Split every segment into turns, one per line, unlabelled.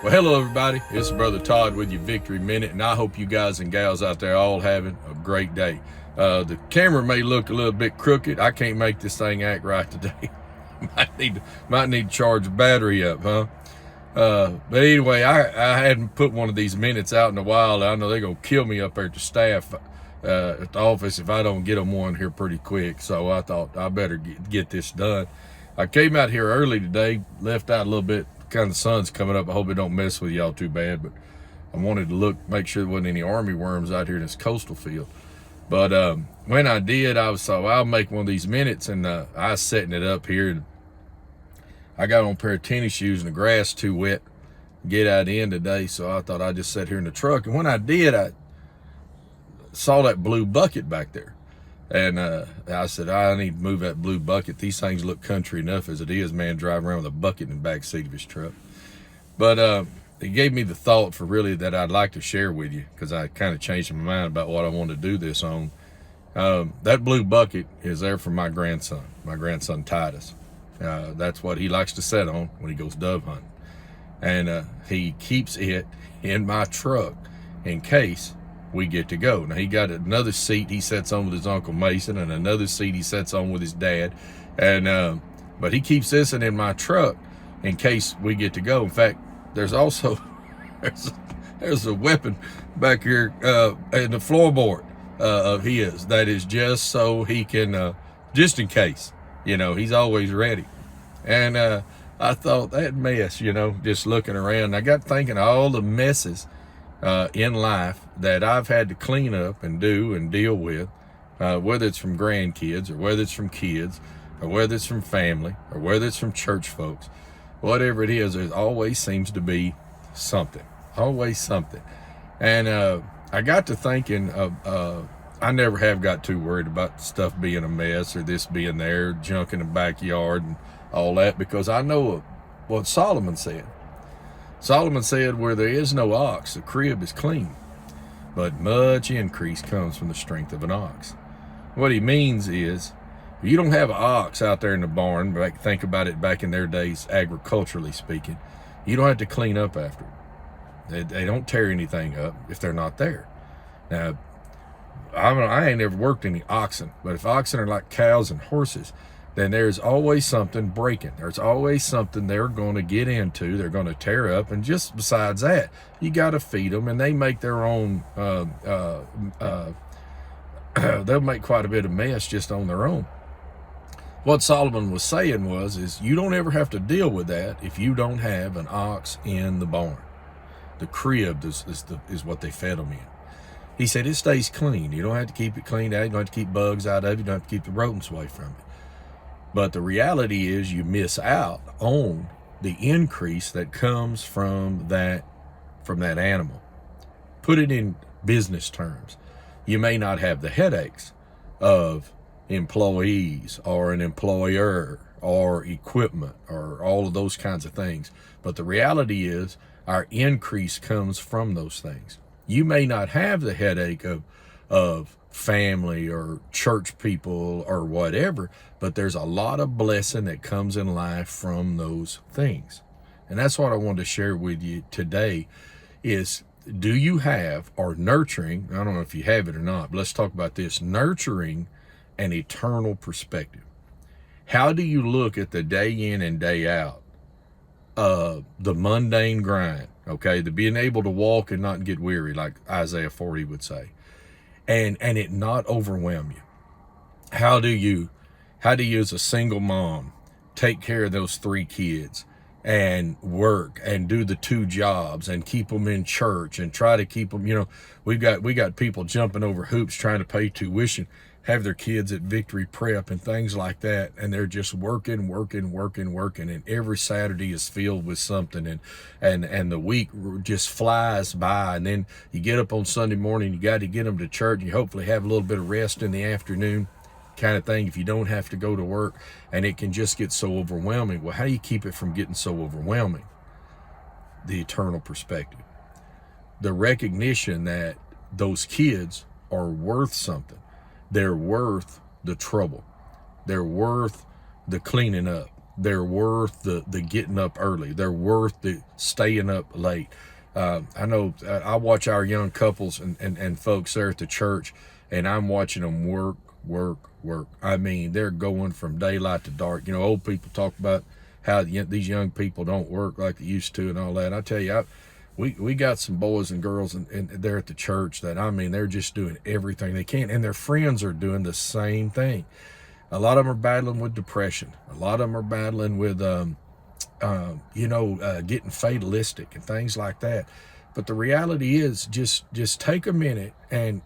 Well, hello everybody. It's Brother Todd with your Victory Minute, and I hope you guys and gals out there all having a great day. The camera may look a little bit crooked. I can't make this thing act right today. might need to charge the battery up, huh? But anyway, I hadn't put one of these minutes out in a while. I know they're gonna kill me up there at the staff at the office if I don't get them one here pretty quick. So I thought I better get this done. I came out here early today, left out a little bit. Kind of the sun's coming up. I hope it don't mess with y'all too bad, but I wanted to make sure there wasn't any army worms out here in this coastal field. But when I did, I'll make one of these minutes, and I was setting it up here, and I got on a pair of tennis shoes, and the grass too wet to get out in today, so I thought I'd just sit here in the truck. And when I did, I saw that blue bucket back there. And I said, I need to move that blue bucket. These things look country enough as it is, man, driving around with a bucket in the back seat of his truck. But it gave me the thought for really that I'd like to share with you, because I kind of changed my mind about what I wanted to do this on. That blue bucket is there for my grandson Titus. That's what he likes to sit on when he goes dove hunting. And he keeps it in my truck in case we get to go. Now he got another seat he sits on with his Uncle Mason, and another seat he sits on with his dad, and but he keeps this in my truck in case we get to go. In fact, there's also there's a weapon back here in the floorboard of his that is just so he can just in case, he's always ready. And I thought that mess, just looking around, I got thinking of all the messes in life that I've had to clean up and do and deal with, whether it's from grandkids or whether it's from kids or whether it's from family or whether it's from church folks, whatever it is, there always seems to be something, always something. And I got to thinking of, I never have got too worried about stuff being a mess or this being there, junk in the backyard and all that, because I know what Solomon said. Solomon said, where there is no ox, the crib is clean, but much increase comes from the strength of an ox. What he means is, if you don't have an ox out there in the barn, think about it back in their days, agriculturally speaking, you don't have to clean up after it. They don't tear anything up if they're not there. Now, I ain't never worked any oxen, but if oxen are like cows and horses, then there's always something breaking. There's always something they're going to get into, they're going to tear up. And just besides that, you got to feed them, and they make their own, they'll make quite a bit of mess just on their own. What Solomon was saying is you don't ever have to deal with that if you don't have an ox in the barn. The crib is what they fed them in. He said it stays clean. You don't have to keep it cleaned out. You don't have to keep bugs out of it. You don't have to keep the rodents away from it. But the reality is you miss out on the increase that comes from that animal. Put it in business terms. You may not have the headaches of employees or an employer or equipment or all of those kinds of things. But the reality is our increase comes from those things. You may not have the headache of family or church people or whatever, but there's a lot of blessing that comes in life from those things. And that's what I wanted to share with you today is, do you have, or nurturing, I don't know if you have it or not, but let's talk about this, nurturing an eternal perspective. How do you look at the day in and day out, the mundane grind, okay, the being able to walk and not get weary, like Isaiah 40 would say, and it not overwhelm you? How do you as a single mom take care of those 3 kids and work and do the 2 jobs and keep them in church and try to keep them, we got people jumping over hoops trying to pay tuition, have their kids at Victory Prep and things like that, and they're just working, and every Saturday is filled with something, and the week just flies by, and then you get up on Sunday morning, you got to get them to church, and you hopefully have a little bit of rest in the afternoon kind of thing if you don't have to go to work, and it can just get so overwhelming. Well, how do you keep it from getting so overwhelming? The eternal perspective. The recognition that those kids are worth something. They're worth the trouble. They're worth the cleaning up. they're worth the getting up early. They're worth the staying up late. I know I watch our young couples and folks there at the church, and I'm watching them work. I mean, they're going from daylight to dark. You know, old people talk about how these young people don't work like they used to and all that. I tell you, we got some boys and girls and there at the church that, I mean, they're just doing everything they can, and their friends are doing the same thing. A lot of them are battling with depression. A lot of them are battling with, getting fatalistic and things like that. But the reality is, just take a minute and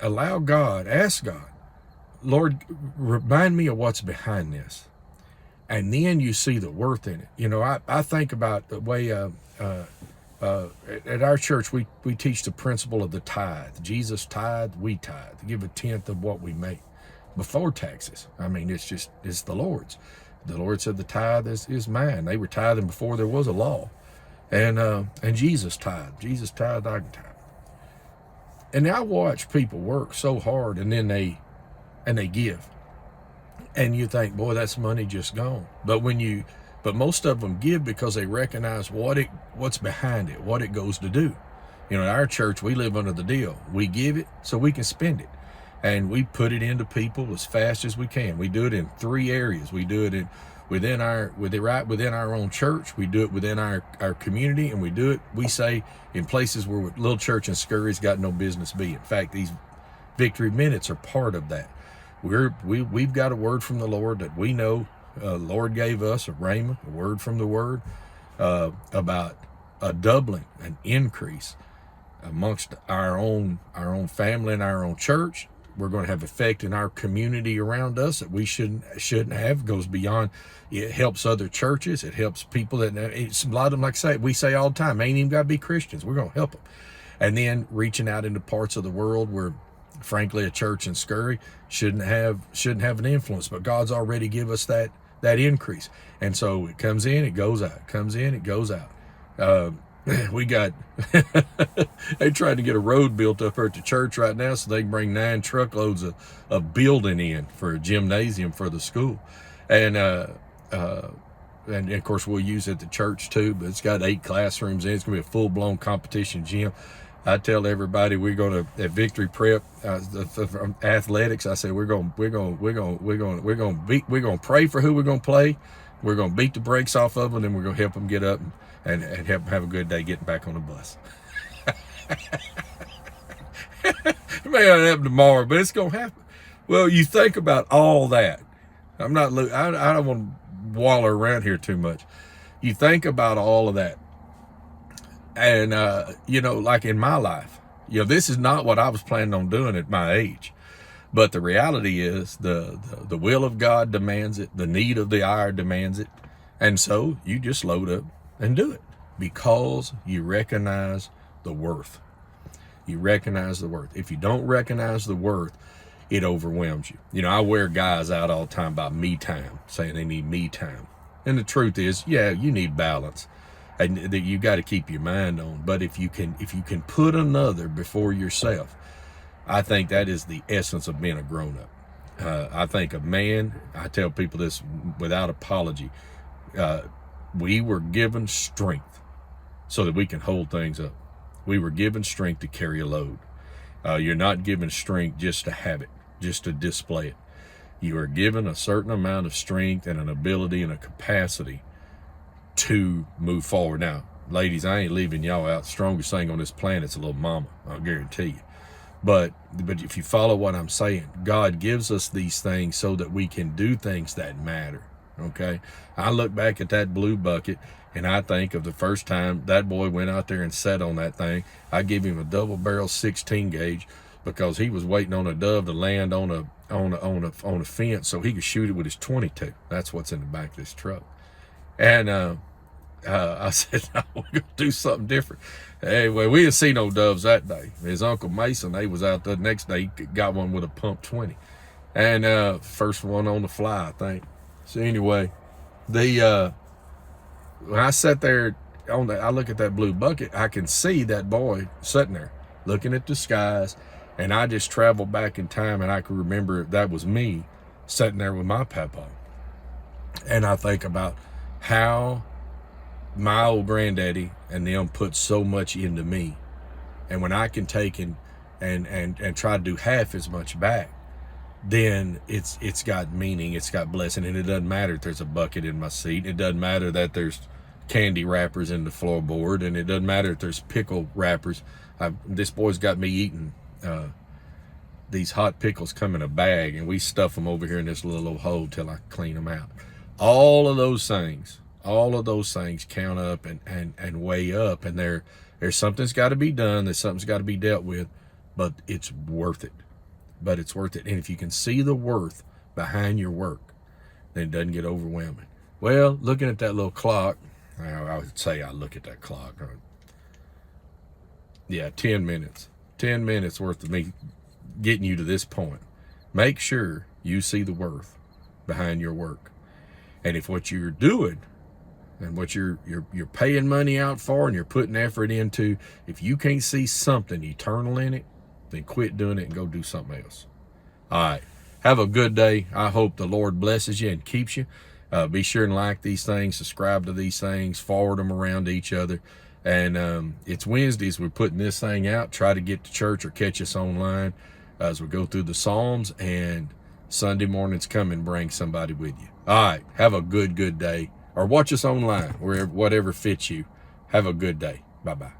allow God, ask God, Lord, remind me of what's behind this. And then you see the worth in it. You know, I think about the way at our church, we teach the principle of the tithe. Jesus tithe, we tithe. Give a tenth of what we make before taxes. I mean, it's the Lord's. The Lord said the tithe is mine. They were tithing before there was a law. And Jesus tithe. Jesus tithe, I can tithe. And I watch people work so hard, and then they give. And you think, boy, that's money just gone. But most of them give because they recognize what's behind it, what it goes to do. You know, in our church, we live under the deal. We give it so we can spend it. And we put it into people as fast as we can. We do it in 3 areas. We do it within our own church. We do it within our community, and we say in places where little church and scurry's got no business being. In fact, these Victory Minutes are part of that. We've got a word from the Lord that we know. Lord gave us a rhema, a word from the Word, about a doubling, an increase amongst our own family and our own church. We're going to have effect in our community around us that we shouldn't have. It goes beyond. It helps other churches. It helps people a lot of them, like we say all the time, ain't even got to be Christians. We're going to help them. And then reaching out into parts of the world where, frankly, a church in Scurry shouldn't have an influence, but God's already give us that increase. And so it comes in, it goes out, comes in, it goes out. We got they tried to get a road built up here at the church right now so they can bring 9 truckloads of building in for a gymnasium for the school. And of course we'll use it at the church too, but it's got 8 classrooms in. It's gonna be a full-blown competition gym. I tell everybody we're gonna at Victory Prep from athletics. I say we're gonna pray for who we're gonna play. We're gonna beat the brakes off of them, and we're gonna help them get up and help them have a good day getting back on the bus. It may not happen tomorrow, but it's gonna happen. Well, you think about all that. I don't want to waller around here too much. You think about all of that. And, like in my life, this is not what I was planning on doing at my age. But the reality is the will of God demands it. The need of the hour demands it. And so you just load up and do it because you recognize the worth. You recognize the worth. If you don't recognize the worth, it overwhelms you. I wear guys out all the time about me time, saying they need me time. And the truth is, yeah, you need balance. And that you got to keep your mind on. But if you can put another before yourself, I think that is the essence of being a grown-up. I think a man, I tell people this without apology, we were given strength so that we can hold things up. We were given strength to carry a load. You're not given strength just to have it, just to display it. You are given a certain amount of strength and an ability and a capacity to move forward. Now, ladies, I ain't leaving y'all out. The strongest thing on this planet's a little mama, I'll guarantee you. But if you follow what I'm saying, God gives us these things so that we can do things that matter, okay? I look back at that blue bucket, and I think of the first time that boy went out there and sat on that thing. I give him a double-barrel 16 gauge because he was waiting on a dove to land on a fence so he could shoot it with his 22. That's what's in the back of this truck. And I said, no, we're going to do something different. Anyway, we didn't see no doves that day. His Uncle Mason, they was out the next day, he got one with a pump 20. And first one on the fly, I think. So anyway, when I sat there, I look at that blue bucket, I can see that boy sitting there looking at the skies. And I just traveled back in time, and I can remember that was me sitting there with my papa. And I think about how my old granddaddy and them put so much into me. And when I can take and try to do half as much back, then it's got meaning, it's got blessing. And it doesn't matter if there's a bucket in my seat. It doesn't matter that there's candy wrappers in the floorboard, and it doesn't matter if there's pickle wrappers. This boy's got me eating these hot pickles come in a bag, and we stuff them over here in this little old hole till I clean them out. All of those things count up and weigh up, and there's something's got to be done, there's something's got to be dealt with, but it's worth it. And if you can see the worth behind your work, then it doesn't get overwhelming. Well, looking at that little clock, I would say I look at that clock. Yeah, 10 minutes. 10 minutes worth of me getting you to this point. Make sure you see the worth behind your work. And if what you're doing and what you're paying money out for and you're putting effort into, if you can't see something eternal in it, then quit doing it and go do something else. All right. Have a good day. I hope the Lord blesses you and keeps you. Be sure and like these things, subscribe to these things, forward them around to each other. And it's Wednesdays. We're putting this thing out. Try to get to church or catch us online as we go through the Psalms. And Sunday morning's coming. Bring somebody with you. All right. Have a good day. Or watch us online, wherever, whatever fits you. Have a good day. Bye-bye.